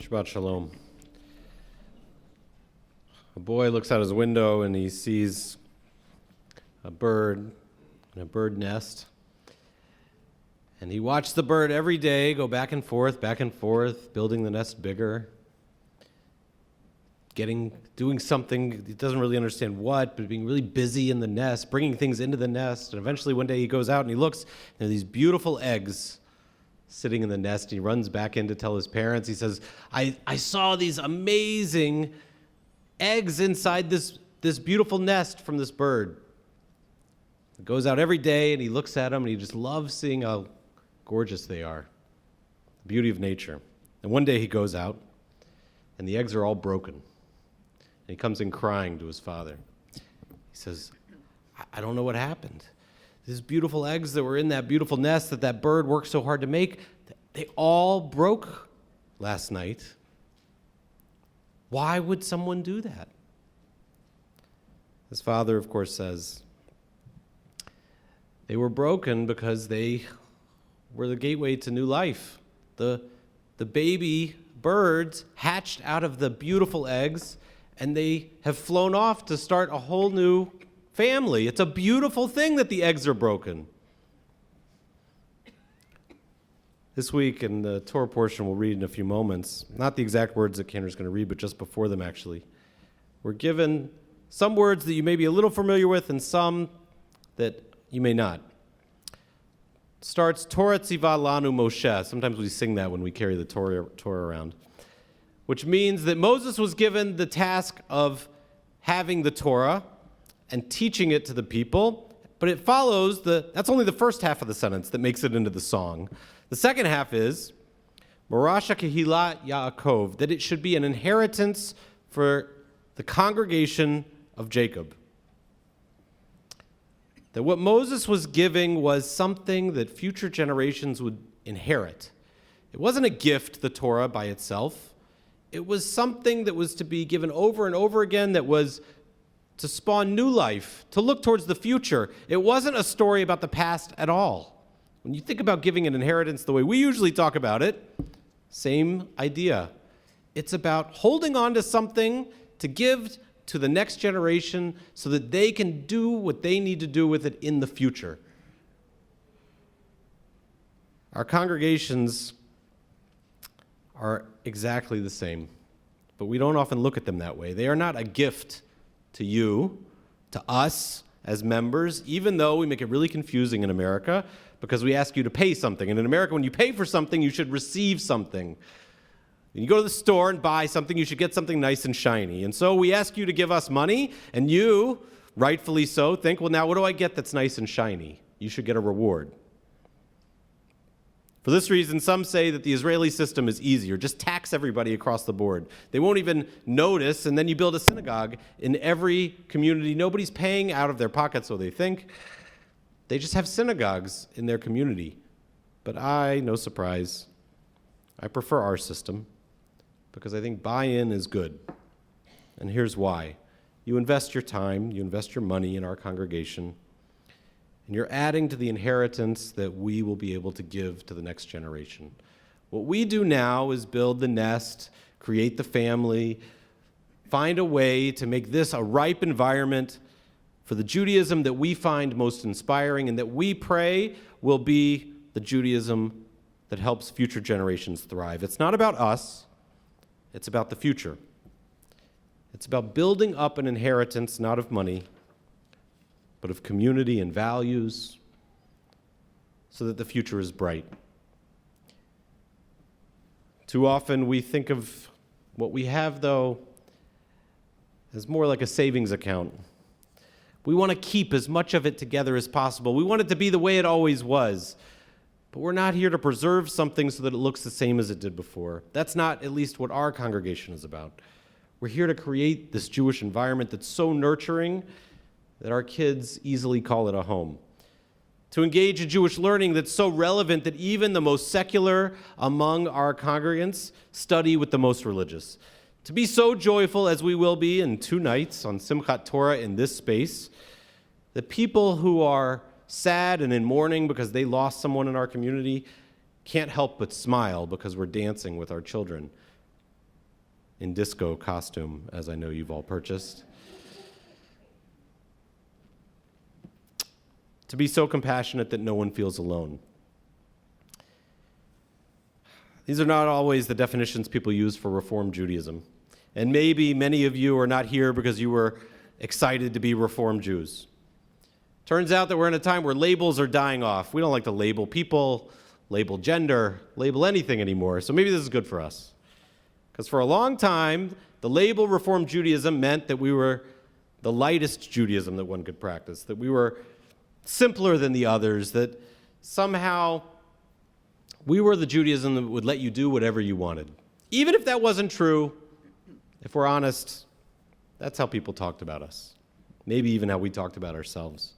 Shabbat Shalom. A boy looks out his window and he sees a bird in a bird nest. And he watched the bird every day go back and forth, building the nest bigger, doing something, he doesn't really understand what, but being really busy in the nest, bringing things into the nest. And eventually one day he goes out and he looks, and there are these beautiful eggs sitting in the nest. He runs back in to tell his parents. He says, I saw these amazing eggs inside this beautiful nest from this bird. He goes out every day and he looks at them and he just loves seeing how gorgeous they are. The beauty of nature. And one day he goes out and the eggs are all broken. And he comes in crying to his father. He says, I don't know what happened. These beautiful eggs that were in that beautiful nest that bird worked so hard to make, they all broke last night. Why would someone do that? His father, of course, says, they were broken because they were the gateway to new life. The baby birds hatched out of the beautiful eggs, and they have flown off to start a whole new family. It's a beautiful thing that the eggs are broken. This week in the Torah portion we'll read in a few moments, not the exact words that Kenner's going to read, but just before them actually, we're given some words that you may be a little familiar with and some that you may not. It starts, Torah tzivah lanu Moshe. Sometimes we sing that when we carry the Torah around, which means that Moses was given the task of having the Torah and teaching it to the people, but it follows that's only the first half of the sentence that makes it into the song. The second half is, Morasha Kehilat Yaakov, that it should be an inheritance for the congregation of Jacob. That what Moses was giving was something that future generations would inherit. It wasn't a gift, the Torah by itself. It was something that was to be given over and over again, that was to spawn new life, to look towards the future. It wasn't a story about the past at all. When you think about giving an inheritance the way we usually talk about it, same idea. It's about holding on to something to give to the next generation so that they can do what they need to do with it in the future. Our congregations are exactly the same, but we don't often look at them that way. They are not a gift to you, to us as members, even though we make it really confusing in America because we ask you to pay something. And in America, when you pay for something, you should receive something. When you go to the store and buy something, you should get something nice and shiny. And so we ask you to give us money, and you, rightfully so, think, well, now what do I get that's nice and shiny? You should get a reward. For this reason, some say that the Israeli system is easier. Just tax everybody across the board. They won't even notice, and then you build a synagogue in every community. Nobody's paying out of their pocket, so they think. They just have synagogues in their community. But no surprise, I prefer our system because I think buy-in is good. And here's why. You invest your time, you invest your money in our congregation, and you're adding to the inheritance that we will be able to give to the next generation. What we do now is build the nest, create the family, find a way to make this a ripe environment for the Judaism that we find most inspiring and that we pray will be the Judaism that helps future generations thrive. It's not about us, it's about the future. It's about building up an inheritance, not of money, but of community and values, so that the future is bright. Too often we think of what we have, though, as more like a savings account. We want to keep as much of it together as possible. We want it to be the way it always was. But we're not here to preserve something so that it looks the same as it did before. That's not at least what our congregation is about. We're here to create this Jewish environment that's so nurturing that our kids easily call it a home. To engage in Jewish learning that's so relevant that even the most secular among our congregants study with the most religious. To be so joyful as we will be in 2 nights on Simchat Torah in this space, that people who are sad and in mourning because they lost someone in our community can't help but smile because we're dancing with our children. in disco costume, as I know you've all purchased. To be so compassionate that no one feels alone. These are not always the definitions people use for Reform Judaism. And maybe many of you are not here because you were excited to be Reform Jews. Turns out that we're in a time where labels are dying off. We don't like to label people, label gender, label anything anymore. So maybe this is good for us. Because for a long time, the label Reform Judaism meant that we were the lightest Judaism that one could practice, that we were simpler than the others, that somehow we were the Judaism that would let you do whatever you wanted. Even if that wasn't true, if we're honest, that's how people talked about us. Maybe even how we talked about ourselves.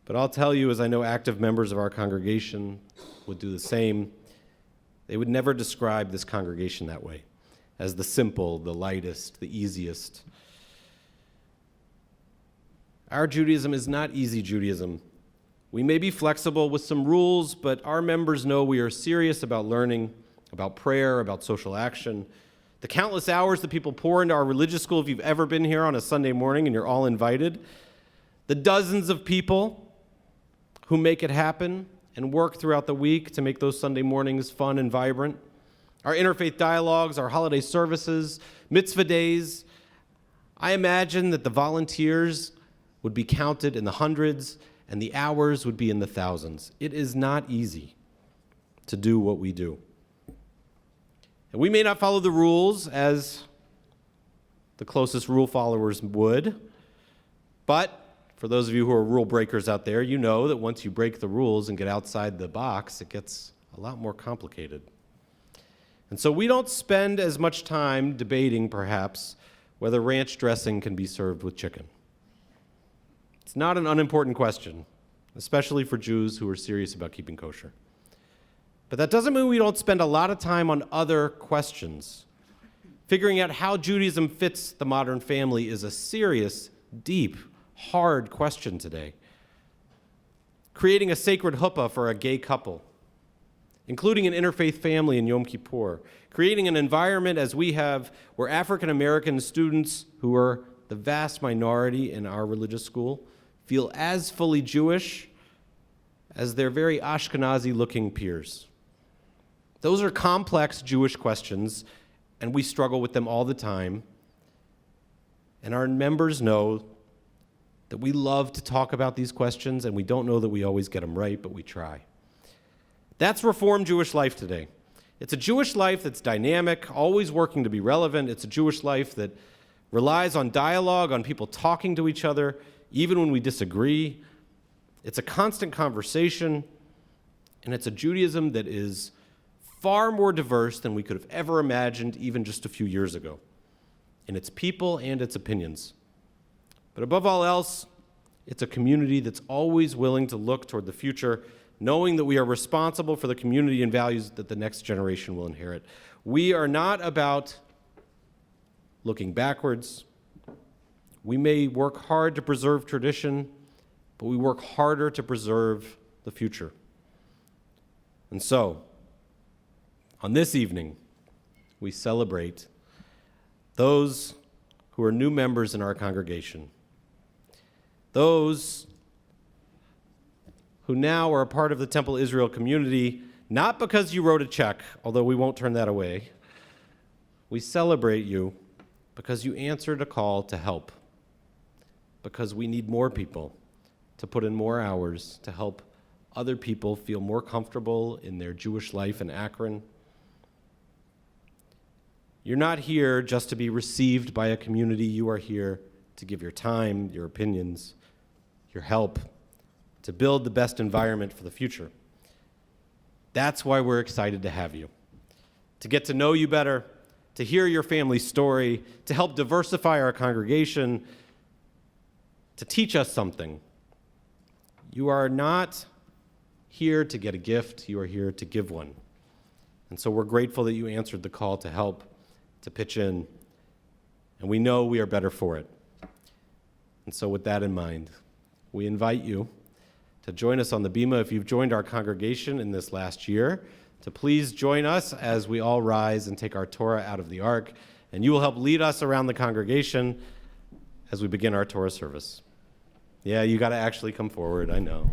But I'll tell you, as I know active members of our congregation would do the same, they would never describe this congregation that way, as the simple, the lightest, the easiest. Our Judaism is not easy Judaism. We may be flexible with some rules, but our members know we are serious about learning, about prayer, about social action. The countless hours that people pour into our religious school, if you've ever been here on a Sunday morning and you're all invited, the dozens of people who make it happen and work throughout the week to make those Sunday mornings fun and vibrant, our interfaith dialogues, our holiday services, mitzvah days. I imagine that the volunteers would be counted in the hundreds and the hours would be in the thousands. It is not easy to do what we do. And we may not follow the rules as the closest rule followers would, but for those of you who are rule breakers out there, you know that once you break the rules and get outside the box, it gets a lot more complicated. And so we don't spend as much time debating, perhaps, whether ranch dressing can be served with chicken. It's not an unimportant question, especially for Jews who are serious about keeping kosher. But that doesn't mean we don't spend a lot of time on other questions. Figuring out how Judaism fits the modern family is a serious, deep, hard question today. Creating a sacred huppah for a gay couple, including an interfaith family in Yom Kippur, creating an environment as we have where African American students, who are the vast minority in our religious school, feel as fully Jewish as their very Ashkenazi-looking peers. Those are complex Jewish questions, and we struggle with them all the time. And our members know that we love to talk about these questions, and we don't know that we always get them right, but we try. That's Reformed Jewish life today. It's a Jewish life that's dynamic, always working to be relevant. It's a Jewish life that relies on dialogue, on people talking to each other, even when we disagree. It's a constant conversation, and it's a Judaism that is far more diverse than we could have ever imagined even just a few years ago, in its people and its opinions. But above all else, it's a community that's always willing to look toward the future, knowing that we are responsible for the community and values that the next generation will inherit. We are not about looking backwards. We may work hard to preserve tradition, but we work harder to preserve the future. And so, on this evening, we celebrate those who are new members in our congregation, those who now are a part of the Temple Israel community, not because you wrote a check, although we won't turn that away. We celebrate you because you answered a call to help, because we need more people to put in more hours to help other people feel more comfortable in their Jewish life in Akron. You're not here just to be received by a community. You are here to give your time, your opinions, your help, to build the best environment for the future. That's why we're excited to have you, to get to know you better, to hear your family's story, to help diversify our congregation, to teach us something. You are not here to get a gift, you are here to give one. And so we're grateful that you answered the call to help, to pitch in, and we know we are better for it. And so with that in mind, we invite you to join us on the bima if you've joined our congregation in this last year, to please join us as we all rise and take our Torah out of the ark, and you will help lead us around the congregation as we begin our Torah service. Yeah, you got to actually come forward. I know.